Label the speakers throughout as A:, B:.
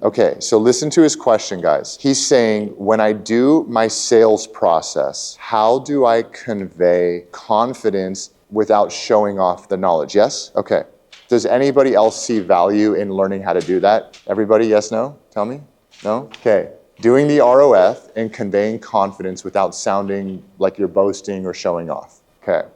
A: Okay, so listen to his question, guys. He's saying, when I do my sales process, how do I convey confidence without showing off the knowledge? Yes? Okay. Does anybody else see value in learning how to do that? Everybody, yes, no? Tell me? No? Okay. Doing the ROF and conveying confidence without sounding like you're boasting or showing off. Okay.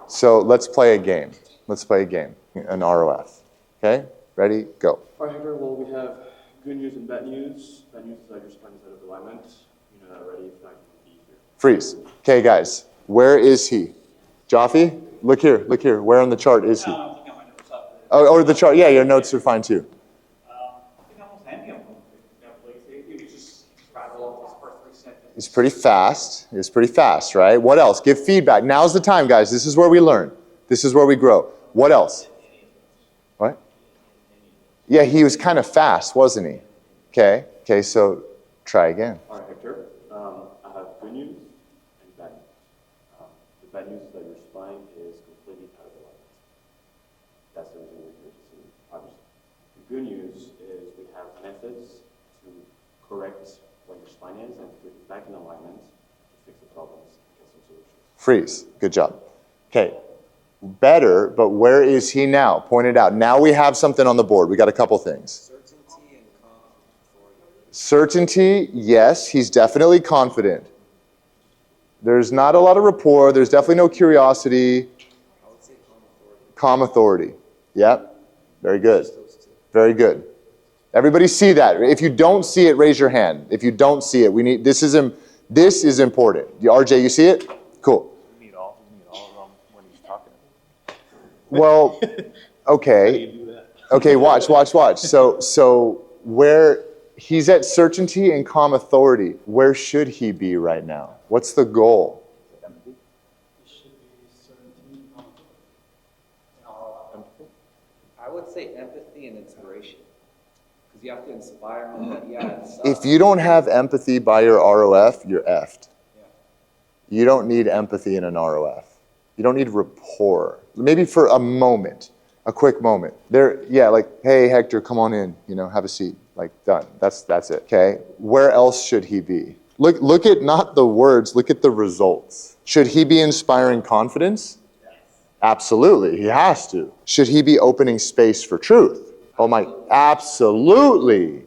A: So let's play a game. Let's play a game, an ROF. Okay? Ready? Go.
B: All right, Hector, well, we have good news and bad news. Bad news is that your spine is out of alignment. You know that already. If not, you can be here.
A: Freeze. Okay, guys. Where is he? Jaffe? Look here. Look here. Where on the chart is he? Oh, or the chart. Yeah, your notes are fine too. He's pretty fast. He's pretty fast, right? What else? Give feedback. Now's the time, guys. This is where we learn. This is where we grow. What else? What? Yeah, he was kind of fast, wasn't he? Okay. Okay, so try again.
B: All right, Hector. I have good news and bad news. The bad news is that your spine is completely out of alignment. That's everything we're here to see, obviously. The good news is we have methods to correct what your spine is and to put it back in alignment to fix the problems and get some solutions.
A: Freeze. Good job. Okay. Better, but where is he now? Point it out. Now we have something on the board. We got a couple things.
C: Certainty and confidence.
A: Certainty, yes, he's definitely confident. There's not a lot of rapport. There's definitely no curiosity.
C: I would say
A: Calm authority. Yep. Very good. Very good. Everybody see that? If you don't see it, raise your hand. If you don't see it, we need. This is important. RJ, you see it? Cool.
D: We need all of them when he's talking.
A: Well, okay.
B: How do you do that?
A: Okay, watch. So where he's at certainty and calm authority, where should he be right now? What's the goal?
B: Empathy.
E: It should be certainty, empathy.
C: I would say empathy and inspiration. Because you have to inspire them that, yeah, it sucks.
A: If you don't have empathy by your ROF, you're effed.
C: Yeah.
A: You don't need empathy in an ROF. You don't need rapport. Maybe for a moment, a quick moment. Like, hey, Hector, come on in, have a seat. Like, done. That's it, okay? Where else should he be? Look at not the words, look at the results. Should he be inspiring confidence?
C: Yes.
A: Absolutely, he has to. Should he be opening space for truth? Oh my, absolutely.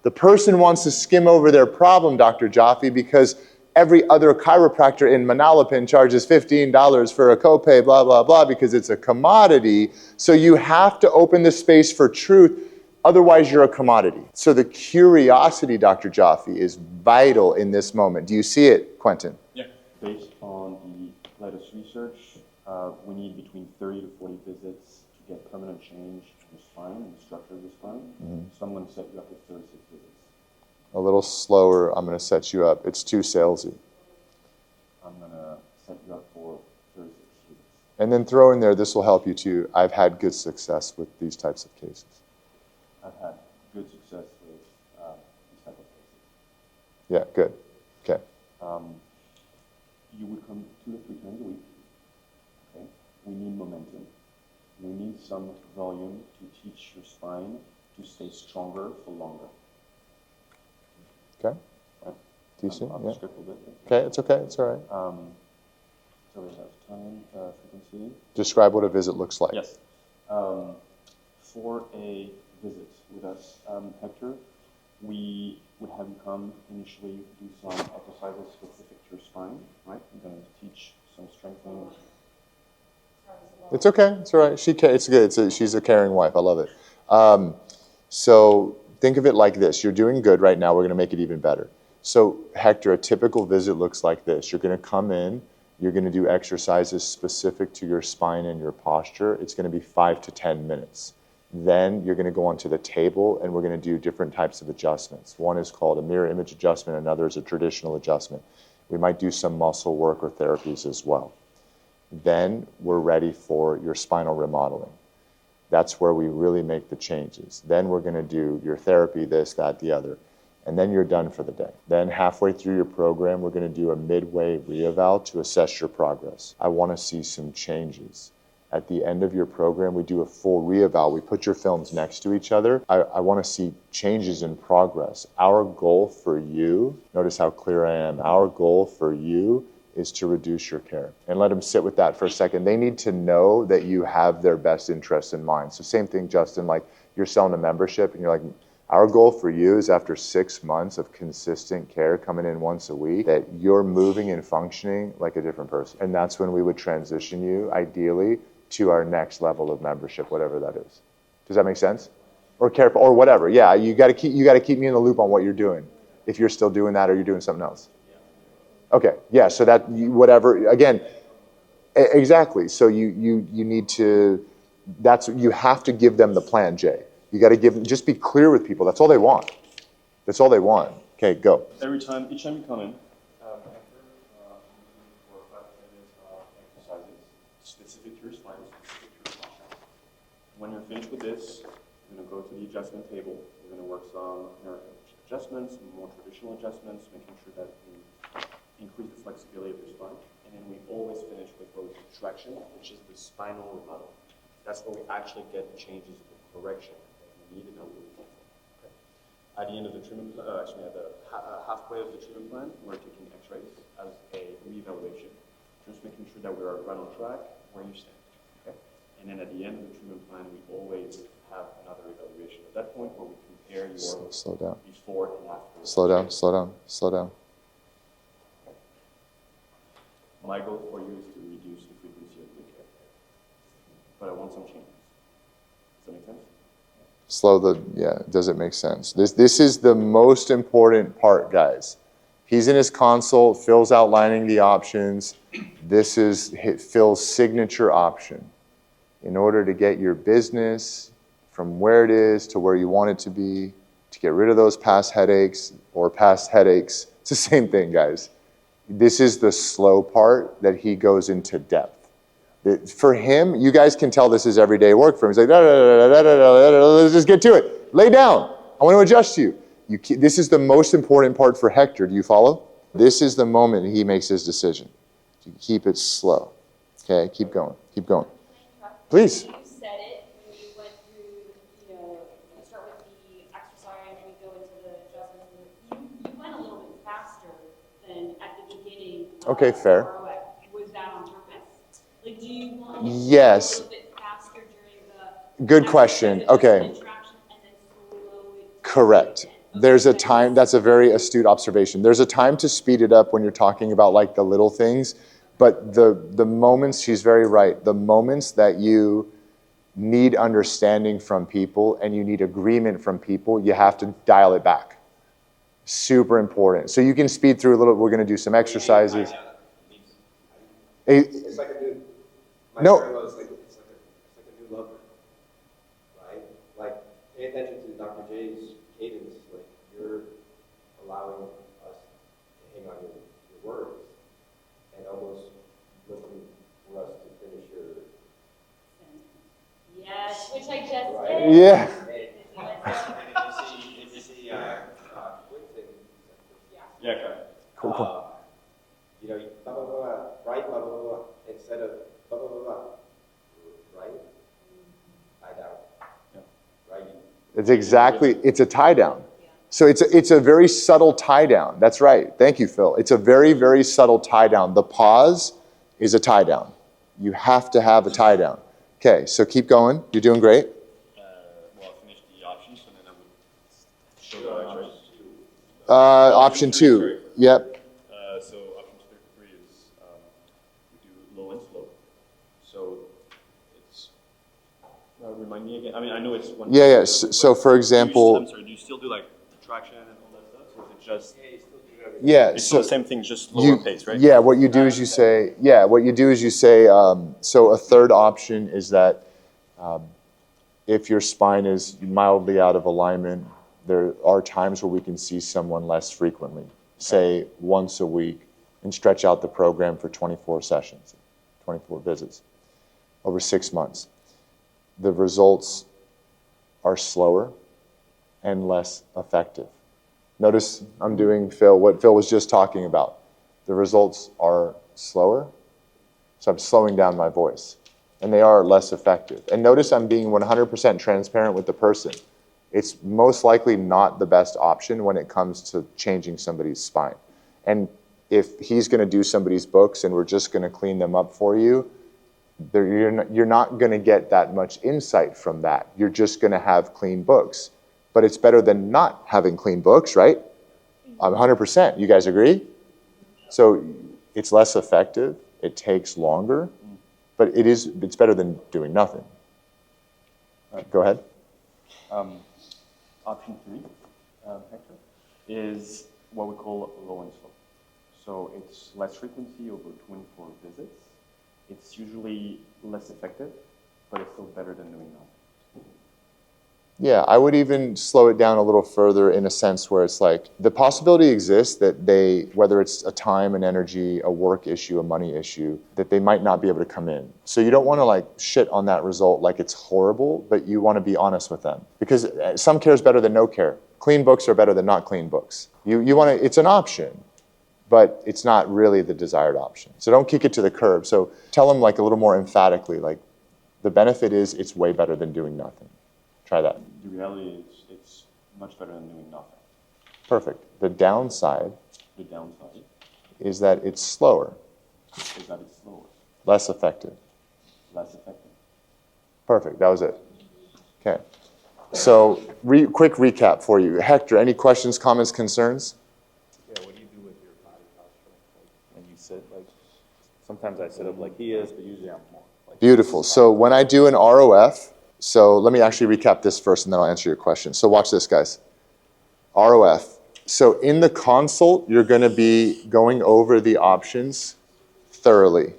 A: The person wants to skim over their problem, Dr. Jaffe, because every other chiropractor in Manalapan charges $15 for a copay, blah, blah, blah, because it's a commodity. So you have to open the space for truth. Otherwise, you're a commodity. So the curiosity, Dr. Jaffe, is vital in this moment. Do you see it, Quentin?
B: Yeah. Based on the latest research, we need between 30 to 40 visits to get permanent change in the spine and the structure of the spine. Mm-hmm. So I'm going to set you up with 36 visits.
A: A little slower, I'm going to set you up. It's too salesy.
B: I'm going to set you up for 36 visits.
A: And then throw in there, this will help you too. I've had good success with these types of cases.
B: I've had good success with these type of cases.
A: Yeah, good. Okay.
B: You would come 2 to 3 times a week. Okay. We need momentum. We need some volume to teach your spine to stay stronger for longer.
A: Okay.
B: Right.
A: Decent.
B: I'll
A: Yeah.
B: script a bit.
A: Okay, it's okay. It's all right.
B: So we have time, frequency.
A: Describe what a visit looks like.
B: Yes. For a visit with us, Hector, we would have you come initially do some exercises specific to your spine, right? We're going to teach some strengthening.
A: It's okay. It's all right. It's good. She's a caring wife. I love it. So think of it like this. You're doing good right now. We're going to make it even better. So Hector, a typical visit looks like this. You're going to come in. You're going to do exercises specific to your spine and your posture. It's going to be 5 to 10 minutes. Then you're going to go onto the table and we're going to do different types of adjustments. One is called a mirror image adjustment. Another is a traditional adjustment. We might do some muscle work or therapies as well. Then we're ready for your spinal remodeling. That's where we really make the changes. Then we're going to do your therapy, this, that, the other. And then you're done for the day. Then halfway through your program, we're going to do a midway reeval to assess your progress. I want to see some changes. At the end of your program, we do a full reeval. We put your films next to each other. I want to see changes in progress. Our goal for you, notice how clear I am, our goal for you is to reduce your care. And let them sit with that for a second. They need to know that you have their best interests in mind. So same thing, Justin, like you're selling a membership and you're like, our goal for you is after 6 months of consistent care coming in once a week, that you're moving and functioning like a different person. And that's when we would transition you, ideally, to our next level of membership, whatever that is. Does that make sense? Or care, or whatever. Yeah, you got to keep me in the loop on what you're doing. If you're still doing that or you're doing something else. Okay. Yeah. So that whatever again. Exactly. So you need to. You have to give them the plan, Jay. You got to just be clear with people. That's all they want. That's all they want. Okay. Go.
B: Each time you come in, after for 5 minutes of exercises, specific to your spine, specific to your posture. When you're finished with this, we're going to go to the adjustment table. We're going to work some adjustments, more traditional adjustments, making sure that we increase the flexibility of your spine. And then we always finish with what we call traction, which is the spinal remodel. That's where we actually get the changes, the correction that we need and that we're looking for. Okay. At the end of the treatment, actually at the halfway of the treatment plan, we're taking x-rays as a reevaluation, just making sure that we are right on track where you stand. Okay. And then at the end of the treatment plan, we always have another evaluation. At that point, where we compare your
A: slow down.
B: Before and after.
A: Slow down. Slow down. Slow down.
B: My goal for you is to reduce the frequency of your care, but I want some changes. Does that make sense?
A: Does it make sense? This is the most important part, guys. He's in his consult, Phil's outlining the options. This is Phil's signature option. In order to get your business from where it is to where you want it to be, to get rid of those past headaches, it's the same thing, guys. This is the slow part that he goes into depth. For him, you guys can tell this is everyday work for him. He's like, let's just get to it. Lay down. I want to adjust you. This is the most important part for Hector. Do you follow? This is the moment he makes his decision. To keep it slow. Okay, keep going. Keep going. Please.
F: You said it when you went through, you start with the exercise, we go into the adjustments. You went a little bit faster than at the beginning.
A: Okay, fair.
F: ROF. Was that on purpose? Like, do you want
A: Yes.
F: to go a little bit faster during the
A: Good question. Okay.
F: and then slow it
A: Correct. There's a time, that's a very astute observation. There's a time to speed it up when you're talking about like the little things, but the moments, she's very right, the moments that you need understanding from people and you need agreement from people, you have to dial it back. Super important. So you can speed through a little, we're going to do some exercises.
G: It's like a new, my parallel is like, it's like a new lover, right? Like, pay attention to Dr. J's cadence, like, you're allowing us to hang on your words and almost looking for us to finish your...
F: Yes, which I just
G: right?
F: did.
A: Yeah.
G: And if you see Winston,
B: Yeah, okay.
A: Cool.
G: blah, blah, blah, right, blah, blah, blah, blah, instead of blah, blah, blah, blah, right? Tie down.
B: Yeah.
G: Right?
A: It's a tie down. So it's a very subtle tie down. That's right. Thank you, Phil. It's a very, very subtle tie down. The pause is a tie down. You have to have a tie down. Okay, so keep going. You're doing great.
B: Well, I finished the options, and then I would show the x-rays.
A: Option 2. Yep.
B: So option 3 is we do low and slow. So it's remind me again. I mean, I know it's one.
A: Yeah. So for example,
B: I'm sorry. Do you still do like the traction and all that stuff, or is it just?
A: yeah.
B: It's
A: So
B: the same thing, just lower pace, right?
A: Yeah. What you do is you say. Yeah. What you do is you say. So a third option is that if your spine is mildly out of alignment, there are times where we can see someone less frequently, say once a week, and stretch out the program for 24 sessions, 24 visits over 6 months. The results are slower and less effective. Notice I'm doing what Phil was just talking about. The results are slower, so I'm slowing down my voice. and they are less effective. And notice I'm being 100% transparent with the person. It's most likely not the best option when it comes to changing somebody's spine. And if he's going to do somebody's books and we're just going to clean them up for you, you're not going to get that much insight from that. You're just going to have clean books. But it's better than not having clean books, right? 100%. You guys agree? So it's less effective. It takes longer. But it's better than doing nothing. Go ahead.
D: Option 3, Hector, is what we call low and slow. So it's less frequency over 24 visits. It's usually less effective, but it's still better than doing nothing.
A: Yeah, I would even slow it down a little further in a sense where it's like the possibility exists that they, whether it's a time and energy, a work issue, a money issue, that they might not be able to come in. So you don't want to like shit on that result like it's horrible, but you want to be honest with them because some care is better than no care. Clean books are better than not clean books. You want to, it's an option, but it's not really the desired option. So don't kick it to the curb. So tell them like a little more emphatically, like the benefit is it's way better than doing nothing. Try that.
D: The reality is it's much better than doing nothing.
A: Perfect. The downside is that it's slower, less effective. Perfect. That was it. Okay. So quick recap for you. Hector, any questions, comments, concerns?
D: Yeah, what do you do with your body posture? Like, when you sit, like, sometimes I sit up like he is, but usually I'm more. Like,
A: Beautiful. So when I do an ROF, so let me actually recap this first and then I'll answer your question. So watch this, guys. ROF. So in the consult, you're going to be going over the options thoroughly.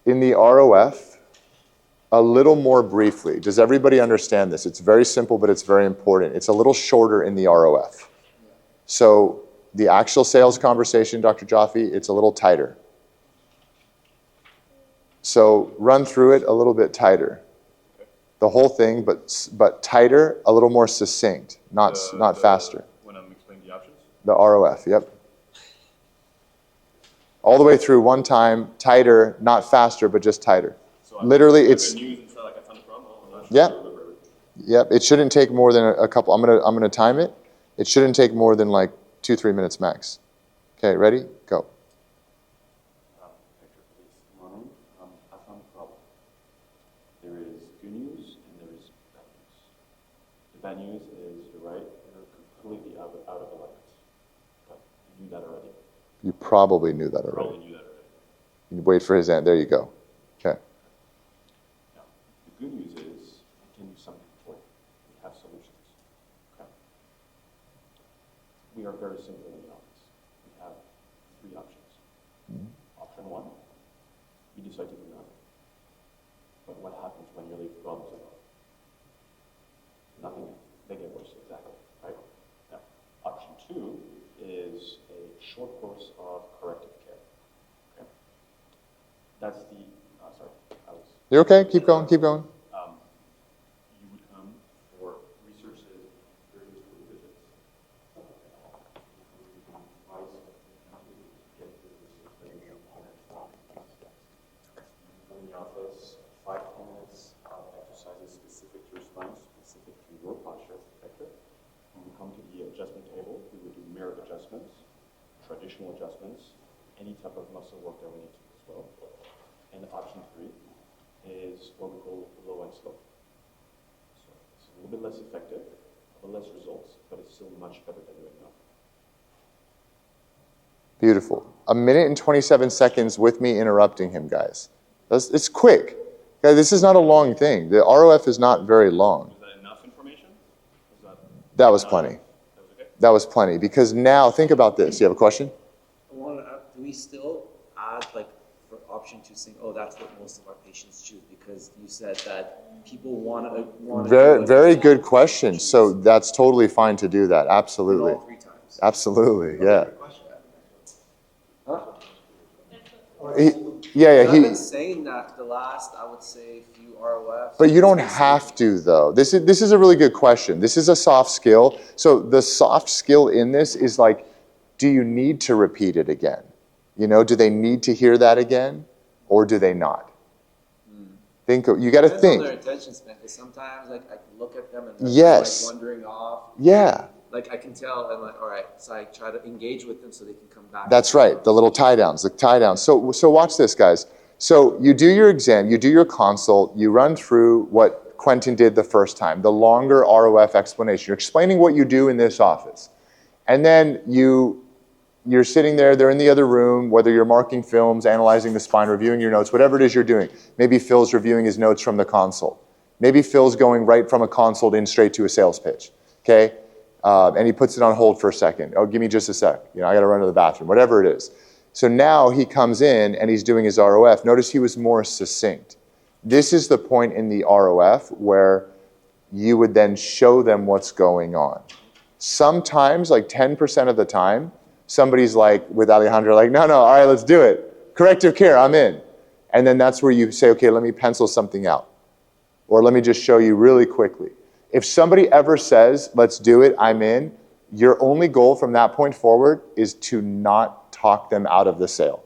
A: In the ROF, a little more briefly. Does everybody understand this? It's very simple, but it's very important. It's a little shorter in the ROF. So the actual sales conversation, Dr. Jaffe, it's a little tighter. So run through it a little bit tighter. The whole thing, but tighter, a little more succinct, not faster.
D: When I'm explaining the options?
A: The ROF, yep. All the way through one time, tighter, not faster, but just tighter. So literally, it's. Yep. Yep. It shouldn't take more than a couple. I'm gonna time it. It shouldn't take more than like 2-3 minutes max. Okay, ready? Go.
B: I found a problem. There is good news and there is bad news. The bad news is, you're right, you're completely out of alignment. But you knew that already.
A: You probably knew that already. You wait for his end. There you go. Okay.
B: Now, the good news is, I can do something for you. We have solutions. Okay. We are very simple in the office. We have 3 options. Option 1, you decide to do nothing. But what happens when you leave problems alone? Nothing. They get worse, exactly, right? Now, option 2 is a short course of corrective care. Okay? That's the, sorry, I was...
A: You're okay, keep going, keep going.
B: You would come for researches, various visits. In the office, 5-10 minutes of exercises specific to your spine, specific to your posture, Hector. When we come to the adjustment table, we would do mirror adjustments, traditional adjustments, any type of muscle work that we need to as well. And option 3 is what we call low and slow. So it's a little bit less effective, a little less results, but it's still much better than doing nothing.
A: Beautiful. 1 minute and 27 seconds with me interrupting him, guys. It's quick. Guys, this is not a long thing. The ROF is not very long.
B: Was that enough information?
A: That was plenty.
B: That was okay?
A: That was plenty. Because now, think about this. You have a question?
C: I want to, do we still add, like, for option 2, saying, oh, that's what most of our patients choose? Because you said that people want to
A: Very good question. So that's totally fine to do that. Absolutely.
C: all 3 times.
A: Absolutely, yeah.
C: Huh?
A: Yeah,
C: I've been saying that the last, I would say, few ROFs.
A: But you don't have to, though. This is a really good question. This is a soft skill. So the soft skill in this is like, do you need to repeat it again? You know, do they need to hear that again, or do they not? You got to
C: Depends on
A: think.
C: their attention span, because sometimes like I can look at them and they're
A: Yes.
C: like wandering off.
A: Yeah,
C: Like I can tell, I'm like, all right, so I try to engage with them so they can come back.
A: that's right. The little tie downs, the tie downs. So watch this, guys. So you do your exam, you do your consult, you run through what Quentin did the first time, the longer ROF explanation. You're explaining what you do in this office. And then you're sitting there, they're in the other room, whether you're marking films, analyzing the spine, reviewing your notes, whatever it is you're doing. Maybe Phil's reviewing his notes from the consult. Maybe Phil's going right from a consult in straight to a sales pitch, okay? And he puts it on hold for a second. Oh, give me just a sec. I got to run to the bathroom, whatever it is. So now he comes in and he's doing his ROF. Notice he was more succinct. This is the point in the ROF where you would then show them what's going on. Sometimes, like 10% of the time, somebody's like, with Alejandro, like, no, all right, let's do it. Corrective care, I'm in. And then that's where you say, okay, let me pencil something out. Or let me just show you really quickly. If somebody ever says, let's do it, I'm in, your only goal from that point forward is to not talk them out of the sale.